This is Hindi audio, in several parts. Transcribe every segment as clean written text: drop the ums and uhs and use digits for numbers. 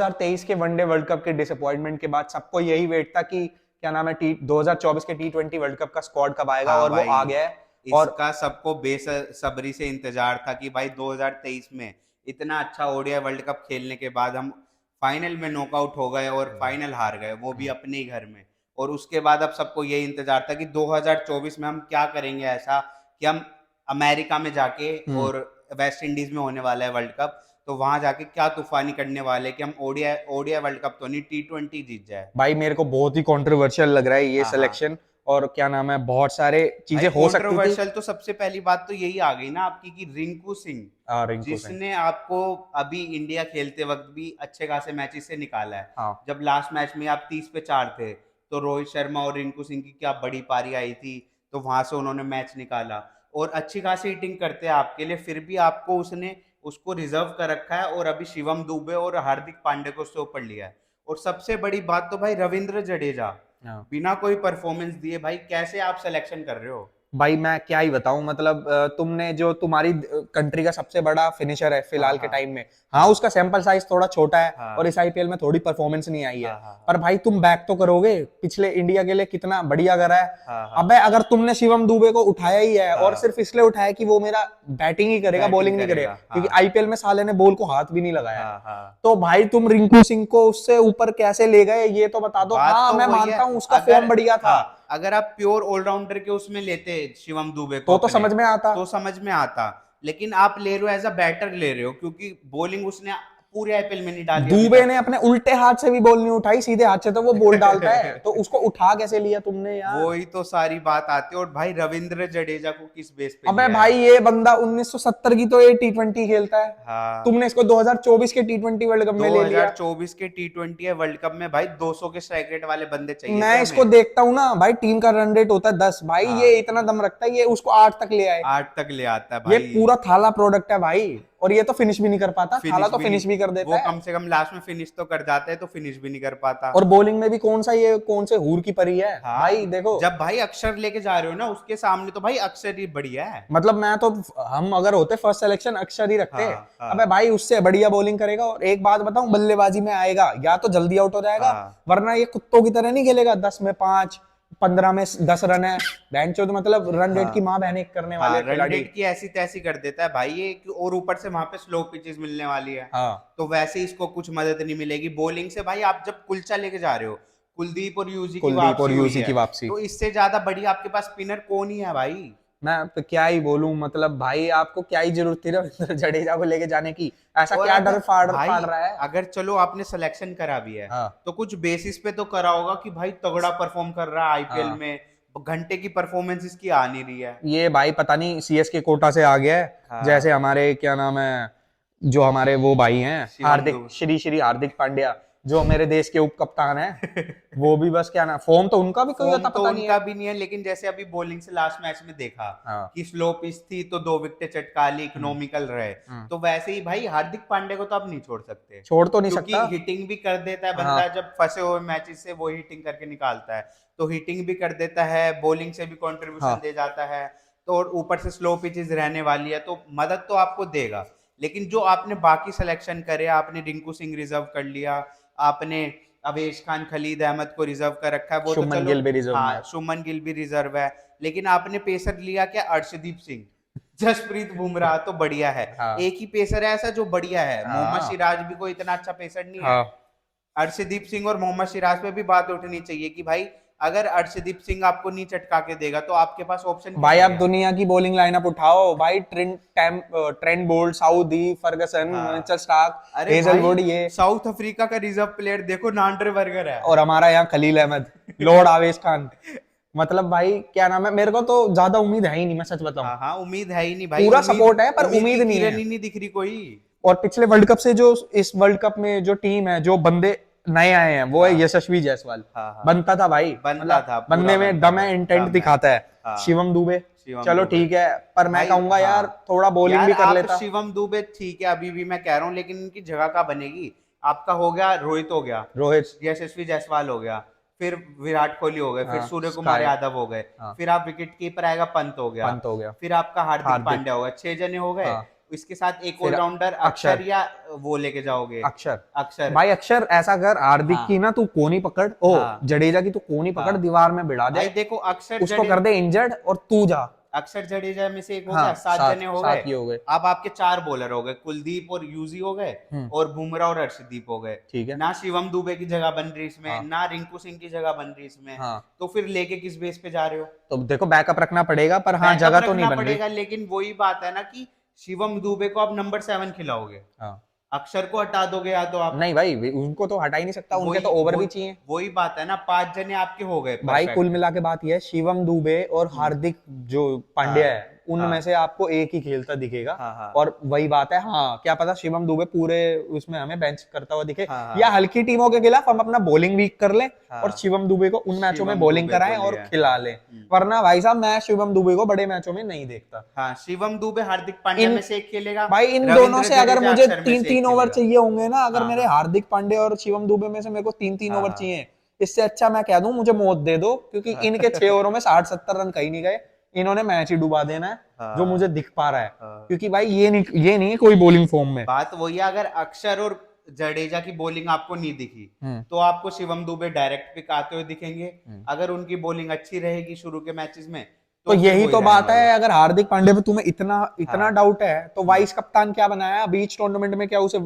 2023 के वनडे वर्ल्ड कप के डिसअपॉइंटमेंट के बाद सबको यही वेट था कि क्या नाम है 2024 के T20 वर्ल्ड कप का स्क्वाड कब आएगा, हाँ और वो भाई, आ गया है। और इसका सबको बेसब्री से इंतजार था कि भाई 2023 में इतना अच्छा ओडीआई वर्ल्ड कप खेलने के बाद हम फाइनल में नॉकआउट हो गए और फाइनल हार गए, वो भी अपने ही घर में। और उसके बाद अब सबको यही इंतजार था कि 2024 में हम क्या करेंगे ऐसा कि हम अमेरिका में जाके, हम्म। और वेस्ट इंडीज में होने वाला है वर्ल्ड कप, तो वहां जाके क्या तूफानी करने वाले कि हम ओडीआई ओडीआई वर्ल्ड कप तो नहीं, T20 जीत जाए। भाई मेरे को बहुत ही कंट्रोवर्शियल लग रहा है ये हाँ हाँ सिलेक्शन। और क्या नाम है, बहुत सारे भाई, चीजें हो सकती थी। कंट्रोवर्शियल तो सबसे पहली बात तो यही आ गई ना आपकी कि रिंकू सिंह, रिंकू सिंह। जिसने आपको अभी इंडिया खेलते वक्त भी अच्छे खासे मैचेस से निकाला है। हाँ। जब लास्ट मैच में आप 30 पे 4 थे, तो रोहित शर्मा और रिंकू सिंह की क्या बड़ी पारी आई थी, तो वहां से उन्होंने मैच निकाला और अच्छी खासी हिटिंग करते हैं आपके लिए, फिर भी आपको उसने उसको रिजर्व कर रखा है और अभी शिवम दुबे और हार्दिक पांड्या को उससे ऊपर लिया है। और सबसे बड़ी बात तो भाई रविंद्र जडेजा हाँ बिना कोई परफॉर्मेंस दिए, भाई कैसे आप सिलेक्शन कर रहे हो? भाई मैं क्या ही बताऊं, मतलब तुमने जो तुम्हारी कंट्री का सबसे बड़ा फिनिशर है हाँ फिलहाल के हाँ टाइम में, हाँ हाँ उसका सैंपल साइज थोड़ा छोटा है और हाँ इस आईपीएल में थोड़ी परफॉर्मेंस नहीं आई है। हाँ हाँ पर हाँ भाई तुम बैक तो करोगे, पिछले इंडिया के लिए कितना बढ़िया करा है। हाँ हाँ अबे अगर तुमने शिवम दुबे को उठाया ही है और हाँ, सिर्फ इसलिए उठाया कि वो मेरा बैटिंग ही करेगा, बैटिंग बॉलिंग नहीं करेगा, करेगा, क्योंकि हाँ आईपीएल में साले ने बॉल को हाथ भी नहीं लगाया है, हाँ हाँ। तो भाई तुम रिंकू सिंह को उससे ऊपर कैसे ले गए ये तो बता दो। बात हाँ तो मैं वही है। मानता हूँ उसका अगर फॉर्म बढ़िया था, हाँ, अगर आप प्योर ऑलराउंडर के उसमें लेते शिवम दुबे को तो अपने, समझ में आता। तो समझ में आता। लेकिन आप ले रहे हो एज अ बैटर ले रहे हो, क्योंकि बॉलिंग उसने पूरे आईपीएल में नहीं डाली अभी दूबे तक। ने अपने उल्टे हाथ से भी बॉल नहीं उठाई, सीधे हाथ से तो वो बॉल डालता है, तो उसको उठा कैसे लिया तुमने यार। वही तो सारी बात आती है। और भाई रविंद्र जडेजा को किस बेस पे अबे लिया भाई है? ये बंदा 1970 की तो ये टी20 खेलता है, हाँ, तुमने इसको 2024 के टी20 वर्ल्ड कप में ले लिया। 2024 के T20 है वर्ल्ड कप में भाई, 200 के स्ट्राइक रेट वाले बंदे चाहिए थे मैं इसको हमें। देखता हूँ ना भाई, टीम का रन रेट होता है 10, भाई ये हाँ, इतना दम रखता है, ये उसको 8 तक ले आए। 8 तक ले आता है ये भाई। पूरा थाला प्रोडक्ट है भाई, और ये तो फिनिश भी नहीं कर पाता, थाला फिनिश तो भी नहीं, फिनिश भी कर वो देता है। कम से कम लास्ट में फिनिश तो कर जाते हैं, तो फिनिश भी नहीं कर पाता। और बॉलिंग में भी कौन सा, ये कौन से हूर की परी है भाई, हाँ, देखो। जब भाई अक्षर लेके जा रहे हो ना उसके सामने, तो भाई अक्षर ही बढ़िया है। मतलब मैं तो, हम अगर होते फर्स्ट सिलेक्शन अक्षर ही रखते। हाँ अबे हाँ भाई उससे बढ़िया बॉलिंग करेगा, और एक बात बताऊं, बल्लेबाजी में आएगा या तो जल्दी आउट हो जाएगा, हाँ वरना ये कुत्तों की तरह नहीं खेलेगा, 10 में 5, 15 में 10 रन है, बेंचो, मतलब रन रेट की हाँ माँ बहने करने हाँ, वाले रन खिलाड़ी। रेट की ऐसी तैसी कर देता है भाई ये और ऊपर से वहां पे स्लो पिचेस मिलने वाली है, हाँ। तो वैसे ही इसको कुछ मदद नहीं मिलेगी बॉलिंग से। भाई आप जब कुलचा लेके जा रहे हो, कुलदीप और यूजी की कुलदीप और वापसी हुई यूसी है, की वापसी। तो इससे ज्यादा बढ़िया आपके पास स्पिनर कौन ही है भाई? मैं तो क्या ही बोलूं, मतलब भाई आपको क्या ही जरूरत थी रविंद्र जडेजा को लेके जाने की, ऐसा और क्या अगर डर फाड़ भाई, फाड़ रहा है। अगर चलो आपने सिलेक्शन करा भी है, हाँ तो कुछ बेसिस पे तो करा होगा कि भाई तगड़ा परफॉर्म कर रहा है आईपीएल हाँ। में, घंटे की परफॉर्मेंस इसकी आ नहीं रही है। ये भाई पता नहीं सीएसके कोटा से आ गया है, जैसे हाँ, हमारे क्या नाम है, जो हमारे वो भाई हैं, शिवम हार्दिक, दुबे। श्री श्री हार्दिक पांड्या, जो मेरे देश के उप कप्तान है, वो भी बस क्या ना, फॉर्म तो उनका भी कोई फॉर्म अता तो पता नहीं उनका है। भी नहीं है, लेकिन जैसे अभी बॉलिंग से लास्ट मैच में देखा हाँ। कि स्लो पिच थी तो 2 विकेट चटका ली, हम्म। इकोनॉमिकल रहे, हम्म। तो वैसे ही भाई हार्दिक पांड्या को तो आप नहीं छोड़ सकते, छोड़ तो नहीं क्योंकि सकता। हिटिंग भी कर देता है हाँ बंदा, जब फंसे हुए मैचेस से वो हिटिंग करके निकालता है, तो हिटिंग भी कर देता है, बॉलिंग से भी कंट्रीब्यूशन हाँ। दे जाता है, तो और ऊपर से स्लो पिचेस रहने वाली है, तो मदद तो आपको देगा। लेकिन जो आपने बाकी सिलेक्शन करे, आपने रिंकू सिंह रिजर्व कर लिया, आपने अवेश खान, खलीद अहमद को रिजर्व कर रखा है, वो तो शुभमन चलो, गिल भी रिजर्व में हाँ है। शुभमन गिल भी रिजर्व है, लेकिन आपने पेसर लिया क्या? अर्शदीप सिंह, जसप्रीत बुमराह तो बढ़िया है, हाँ एक ही पेसर है ऐसा जो बढ़िया है। मोहम्मद हाँ सिराज भी कोई इतना अच्छा पेसर नहीं है। हाँ। अर्शदीप सिंह और मोहम्मद सिराज पे भी बात उठनी चाहिए कि भाई अगर अर्शदीप सिंह आपको नहीं चटका के देगा, तो आपके पास ऑप्शन क्या भाई रह आप गया? दुनिया की बॉलिंग लाइनअप उठाओ भाई, ट्रेंट बोल्ट, साउदी, फर्गसन, हाँ, मिचेल स्टार्क, अरे भाई, हेजलवुड, ये, साउथ अफ्रीका का रिजर्व प्लेयर देखो, नांडर बर्गर और है। हमारा यहाँ खलील अहमद, लॉर्ड आवेश खान। मतलब भाई क्या नाम है, मेरे को तो ज्यादा उम्मीद है ही नहीं, मैं सच बताऊं। हाँ हाँ, उम्मीद है ही नहीं भाई, पूरा उम्मीद, सपोर्ट है पर उम्मीद उम्मीद की नहीं किरण है। ही नहीं दिख रही कोई। और पिछले वर्ल्ड कप से जो इस वर्ल्ड कप में जो टीम है, जो बंदे नए आए हैं, वो है हाँ यशस्वी जायसवाल। हाँ हाँ, बनता था भाई, बनता मतलब था, पूरा बंदे में बनता दम था, है, इंटेंट दम है। दिखाता है। हाँ, शिवम दुबे, शिवम चलो दुबे ठीक है, पर मैं भाई, कहूंगा यार हाँ थोड़ा बॉलिंग यार, भी कर आप लेता। शिवम दुबे ठीक है अभी भी मैं कह रहा हूँ, लेकिन इनकी जगह का बनेगी। आपका हो गया रोहित, हो गया रोहित। यशस्वी जायसवाल, हो गया फिर विराट कोहली, हो गए फिर हाँ सूर्य कुमार स्काई। यादव, हो गए हाँ फिर आप विकेट कीपर आएगा पंत, हो गया पंत हो गया। फिर आपका हार्दिक हार्दिक। पांड्या, हो गया 6 जने हो गए। हाँ इसके साथ एक फिर ऑलराउंडर अक्षर। अक्षर या वो लेके जाओगे? अक्षर। अक्षर। भाई अक्षर ऐसा कर, हार्दिक हाँ की ना तू कोहनी पकड़, ओ हाँ जडेजा की तू कोहनी पकड़, हाँ दीवार में भिड़ा भाई दे, देखो, अक्षर उसको कर दे इंजर्ड और तू जा। अक्षर जडेजा में से एक हो हाँ गया, 7 सात जने हो गए। सात ही हो गए। अब आपके 4 बॉलर हो गए, कुलदीप और यूजी हो गए, हम्म। और बुमराह और हर्षदीप हो गए। ठीक है। ना शिवम दुबे की जगह बन रही इसमें, हाँ ना रिंकू सिंह की जगह बन रही इसमें। हाँ। तो फिर लेके किस बेस पे जा रहे हो? तो देखो बैकअप रखना पड़ेगा, पर हाँ बैकअप जगह तो नहीं रखना बन रही। पड़ेगा, लेकिन वही बात है ना कि शिवम दुबे को आप नंबर 7 खिलाओगे, हाँ अक्षर को हटा दोगे या तो आप। नहीं भाई, उनको तो हटा ही नहीं सकता, उनके वही तो ओवर भी वही चाहिए। वही बात है ना, 5 जने आपके हो गए भाई कुल परफेक्ट। मिला के बात यह है, शिवम दुबे और हार्दिक जो हाँ पांड्या है, उनमें हाँ से आपको एक ही खेलता दिखेगा। हाँ हाँ और वही बात है, हाँ क्या पता शिवम दुबे पूरे उसमें हमें बेंच करता हुआ दिखे, हाँ या हाँ हल्की टीमों के खिलाफ हम अपना बॉलिंग वीक कर लें और हाँ शिवम दुबे को उन मैचों में शिवम बॉलिंग दुबे को कराएं और लिया। खिला लें। हम्म। वरना भाई साहब मैं शिवम दुबे को बड़े मैचों में नहीं देखता। हाँ, शिवम दुबे हार्दिक पांड्या इन में से एक खेलेगा, भाई इन दोनों रविंद्र से अगर जडेजा मुझे अक्षर में तीन से एक तीन ओवर खेलेगा। चाहिए होंगे ना, अगर हाँ मेरे हाँ हार्दिक पांड्या और शिवम दुबे में से मेरे को 3-3 हाँ ओवर हाँ चाहिए, इससे अच्छा मैं कह दूं मुझे मौत दे दो, क्योंकि इनके 6 ओवरों में 60-70 रन कहीं नहीं गए, इन्होंने मैच ही डुबा देना है, जो हाँ मुझे दिख पा रहा है। हाँ। क्योंकि भाई ये नहीं है कोई बॉलिंग फॉर्म में। बात वही है, अगर अक्षर और जडेजा की बॉलिंग आपको नहीं दिखी, हम्म तो आपको शिवम दुबे डायरेक्ट पिक आते हुए दिखेंगे। हम्म। अगर उनकी बॉलिंग अच्छी रहेगी शुरू के मैचेस में, तो तो फिर यही वही तो रहने बात वाला है, है। अगर हार्दिक पांड्या पे तुम्हें इतना इतना हाँ डाउट है तो हम्म। वाइस कप्तान क्या बनाया बीच टूर्नामेंट में, क्या उसे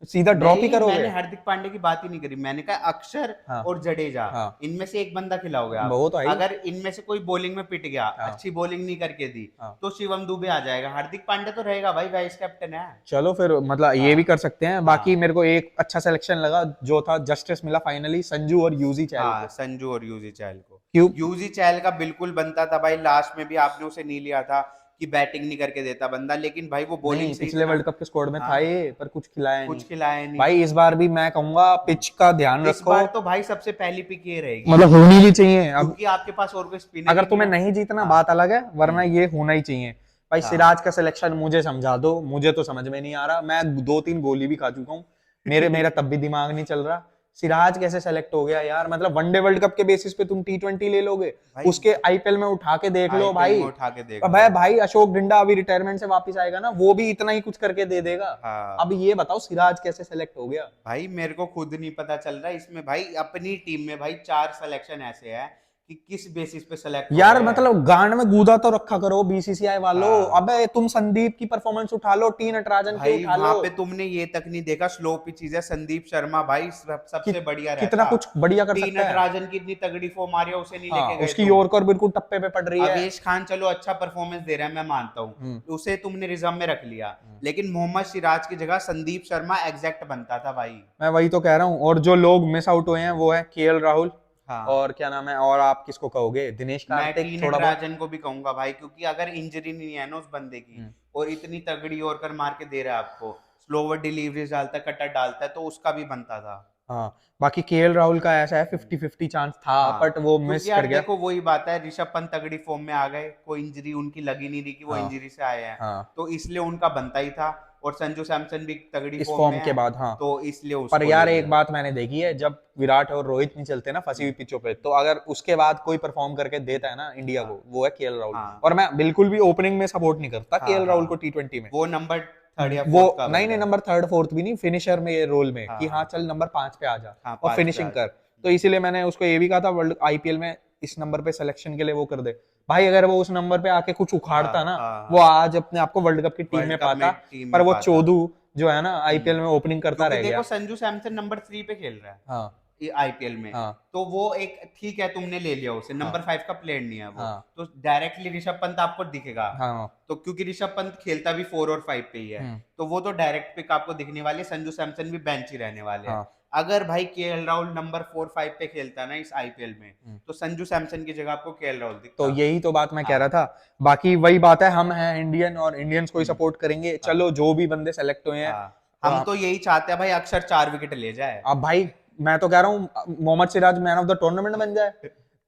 सीधा ड्रॉप ही नहीं, करोगे? मैंने हार्दिक पांड्या की बात ही नहीं करी, मैंने कहा अक्षर हाँ और जडेजा, हाँ। इनमें से एक बंदा खिलाओगे आप। वो तो है ही। अगर इनमें से कोई बॉलिंग में पिट गया, हाँ अच्छी बॉलिंग नहीं करके दी, हाँ। तो शिवम दुबे आ जाएगा। हार्दिक पांड्या तो रहेगा भाई, वाइस कैप्टन है। चलो फिर मतलब ये भी हाँ कर सकते हैं। बाकी हाँ मेरे को एक अच्छा सिलेक्शन लगा जो था, जस्टिस मिला फाइनली संजू और यूजी चहल हाँ, को। संजू और यूजी चहल को। क्यों? यूजी चहल का बिल्कुल बनता था भाई, लास्ट में भी आपने उसे नहीं लिया था कि बैटिंग नहीं करके देता बंदा, लेकिन भाई वो बॉलिंग नहीं से पिछले इतना। वर्ल्ड कप के स्क्वाड में था हाँ, ये, पर कुछ खिलाया नहीं। कुछ खिलाया नहीं। भाई इस बार भी मैं कहूंगा पिच का ध्यान इस रखो, बार तो भाई सबसे पहली पिक ये रहेगी, मतलब होनी भी चाहिए। अब क्योंकि आपके पास और कोई स्पिनर अगर ही नहीं तुम्हें है। नहीं जीतना हाँ बात अलग है, वरना हम्म, ये होना ही चाहिए। भाई हाँ सिराज का सिलेक्शन मुझे समझा दो, मुझे तो समझ में नहीं आ रहा, मैं 2-3 गोली भी खा चुका हूँ, मेरा तब भी दिमाग नहीं चल रहा। सिराज कैसे सेलेक्ट हो गया यार? मतलब वनडे वर्ल्ड कप के बेसिस पे तुम T20 ले लोगे, भाई, उसके आईपीएल में उठा के देख लो आईपीएल भाई। में उठा के देख अब लो। है भाई अशोक डिंडा अभी रिटायरमेंट से वापस आएगा ना, वो भी इतना ही कुछ करके दे देगा। हाँ अब ये बताओ सिराज कैसे सेलेक्ट हो गया? भाई, मेरे को खुद नहीं पता चल रहा इसमें भाई, अपनी टीम में भाई 4 सिलेक्शन ऐसे है कि किस बेसिस पे सेलेक्ट हो यार गए हैं। मतलब गांड में गूदा तो रखा करो बीसीसीआई वालों। हाँ अबे तुम संदीप की परफॉर्मेंस उठा लो, टी नटराजन की भाई, उठा वहां लो, पे तुमने ये तक नहीं देखा, स्लो पिचेस है, संदीप शर्मा भाई कि, सबसे बढ़िया कितना रहता। कुछ बढ़िया कर टी सकता है। नटराजन की इतनी तगड़ी फॉर्म आ रही है, उसे नहीं हाँ लेके गए उसकी तुम। यॉर्कर बिल्कुल टप्पे पे पड़ रही है। अवेश खान चलो अच्छा परफॉर्मेंस दे रहा है, मैं मानता हूँ, हम्म उसे तुमने रिजर्व में रख लिया, हम्म। लेकिन मोहम्मद सिराज की जगह संदीप शर्मा एग्जैक्ट बनता था भाई। मैं वही तो कह रहा हूँ, और जो लोग मिस आउट हुए हैं वो है केएल राहुल, हाँ, और क्या नाम है, और आप किसको कहोगे? दिनेश मैं कार्तिक टी थोड़ा बहुत। नटराजन को भी कहूंगा भाई, क्योंकि अगर इंजरी नहीं है ना उस बंदे की, हम्म, और इतनी तगड़ी यॉर्कर मार के दे रहा है आपको, स्लोवर डिलीवरीज डालता है, कटर डालता है, तो उसका भी बनता था। हाँ बाकी केएल राहुल का ऐसा है 50-50 चांस था, हाँ, बट वो क्योंकि मिस कर यार गया। देखो वही बात है, ऋषभ पंत तगड़ी फॉर्म में आ गए, कोई इंजरी उनकी लगी नहीं रही कि वो हाँ इंजरी से आए हैं, हाँ तो इसलिए उनका बनता ही था। और संजू सैमसन भी तगड़ी इस फॉर्म में फॉर्म के है, बाद। हाँ तो इसलिए पर उसको ले यार एक लिया। बात मैंने देखी है, जब विराट और रोहित नहीं चलते ना फंसी हुई पिचों पे, तो अगर उसके बाद कोई परफॉर्म करके देता है ना इंडिया हाँ को, वो है केएल राहुल। हाँ और मैं बिल्कुल भी ओपनिंग में सपोर्ट नहीं करता हाँ केएल राहुल को हाँ, T20 में। वो नंबर 3rd या वो 4th का नहीं बंदा नहीं, है। नंबर 3rd 4th भी नहीं, फिनिशर में ये रोल में कि हाँ हाँ चल नंबर 5 पे आ जा हाँ, और 5 पे फिनिशिंग आ कर। जाए। तो इसीलिए मैंने उसको ये भी कहा था वर्ल्ड आईपीएल में इस नंबर पे सिलेक्शन के लिए वो कर दे। भाई अगर वो उस नंबर पे आके कुछ हाँ उखाड़ता ना, हाँ वो हाँ, आज अपने आप को वर्ल्ड कप की टीम वर्ल्ड में कप में पाता। टीम पर में वो पाता। चोदू जो है ना आईपीएल हम्म, में ओपनिंग करता क्योंकि रह देखो गया। संजू सैमसन नंबर 3 पे खेल रहा है हाँ आईपीएल में, हाँ तो वो एक ठीक है, तुमने ले लिया उसे, हाँ नंबर 5 का प्लेयर नहीं है वो, हाँ तो डायरेक्टली ऋषभ पंत आपको दिखेगा, हाँ। तो क्योंकि ऋषभ पंत खेलता भी 4 और 5 पे ही है, हम्म, तो वो तो डायरेक्ट पिक आपको दिखने वाले हैं, संजू सैमसन भी बेंच ही रहने वाले हैं। हाँ अगर भाई केएल राहुल नंबर 4-5 पे खेलता है ना इस आईपीएल में, हम्म। तो संजू सैमसन की जगह आपको केएल राहुल तो दिखता। यही तो बात मैं कह रहा हाँ था। बाकी वही बात है, हम हैं इंडियन और इंडियंस को ही हम्म, सपोर्ट करेंगे। हाँ चलो जो भी बंदे सेलेक्ट हुए हैं। हाँ, हम तो यही चाहते हैं भाई अक्षर 4 विकेट ले जाए। अब भाई मैं तो कह रहा हूँ Mohammed Siraj man of the tournament बन जाए।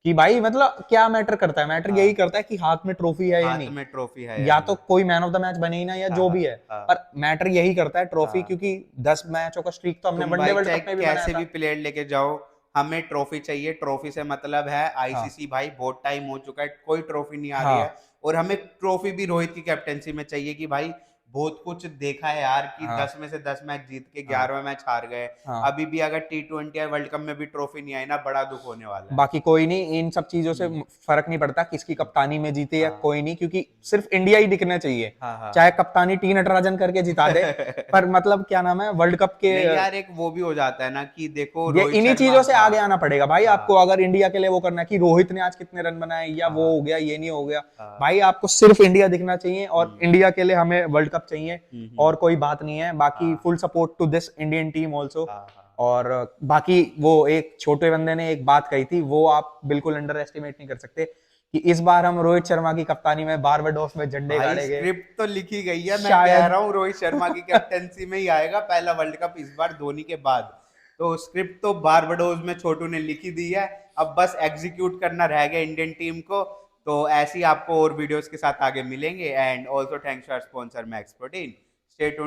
कि भाई मतलब क्या मैटर करता है? मैटर यही हाँ, करता है कि हाथ में ट्रॉफी है या हाथ नहीं। में ट्रॉफी है या या तो नहीं। कोई मैन ऑफ द मैच बने ही ना, या हाँ जो हाँ भी है, हाँ पर मैटर यही करता है ट्रॉफी, हाँ, क्योंकि 10 मैचों का स्ट्रीक तो हमने तुम वनडे भाई वर्ल्ड चाहे कप में भी बनाया कैसे भी था। प्लेयर लेके जाओ, हमें ट्रॉफी चाहिए। ट्रॉफी से मतलब है हाँ आईसीसी, भाई बहुत टाइम हो चुका है कोई ट्रॉफी नहीं आ रही हाँ है, और हमें ट्रॉफी भी रोहित की कैप्टेंसी में चाहिए कि भाई बहुत कुछ देखा है यार कि हाँ। 10 में से 10 मैच जीत के 11वां मैच हार गए। हाँ। अभी भी अगर T20 या वर्ल्ड कप में भी ट्रॉफी नहीं आई ना, बड़ा दुख होने वाला है। बाकी कोई नहीं, इन सब चीजों से फर्क नहीं पड़ता किसकी कप्तानी में जीते या हाँ। कोई नहीं, क्योंकि सिर्फ इंडिया ही दिखना चाहिए। हाँ, हाँ। चाहे कप्तानी टी नटराजन करके जिता दे, पर मतलब क्या नाम है, वर्ल्ड कप के नहीं यार, एक वो भी हो जाता है ना कि देखो ये रोहित इन्हीं शर्मा। चीजों से हाँ, आगे आना पड़ेगा भाई हाँ, आपको, अगर इंडिया के लिए वो करना है कि रोहित ने आज कितने रन बनाए या वो हाँ, हो गया ये नहीं हो गया। हाँ। भाई आपको सिर्फ इंडिया दिखना चाहिए और इंडिया के लिए हमें वर्ल्ड कप चाहिए, हम्म। और कोई बात नहीं है। बाकी हाँ, full support to this Indian team also. हाँ, हाँ। और बाकी वो एक छोटे बंदे ने एक बात कही थी, वो आप बिल्कुल अंडर एस्टिमेट नहीं कर सकते, कि इस बार हम रोहित शर्मा की कप्तानी में बारबाडोस में झंडे भाई गाड़ेंगे। स्क्रिप्ट तो लिखी गई है, मैं कह शायद रहा हूँ रोहित शर्मा की कैप्टनसी में ही आएगा पहला वर्ल्ड कप इस बार धोनी के बाद। तो स्क्रिप्ट तो बारबाडोस में छोटू ने लिखी दी है, अब बस एग्जीक्यूट करना रह गया इंडियन टीम को। तो ऐसे ही आपको और वीडियोस के साथ आगे मिलेंगे। And also thanks to our sponsor Max Protein. Stay tuned.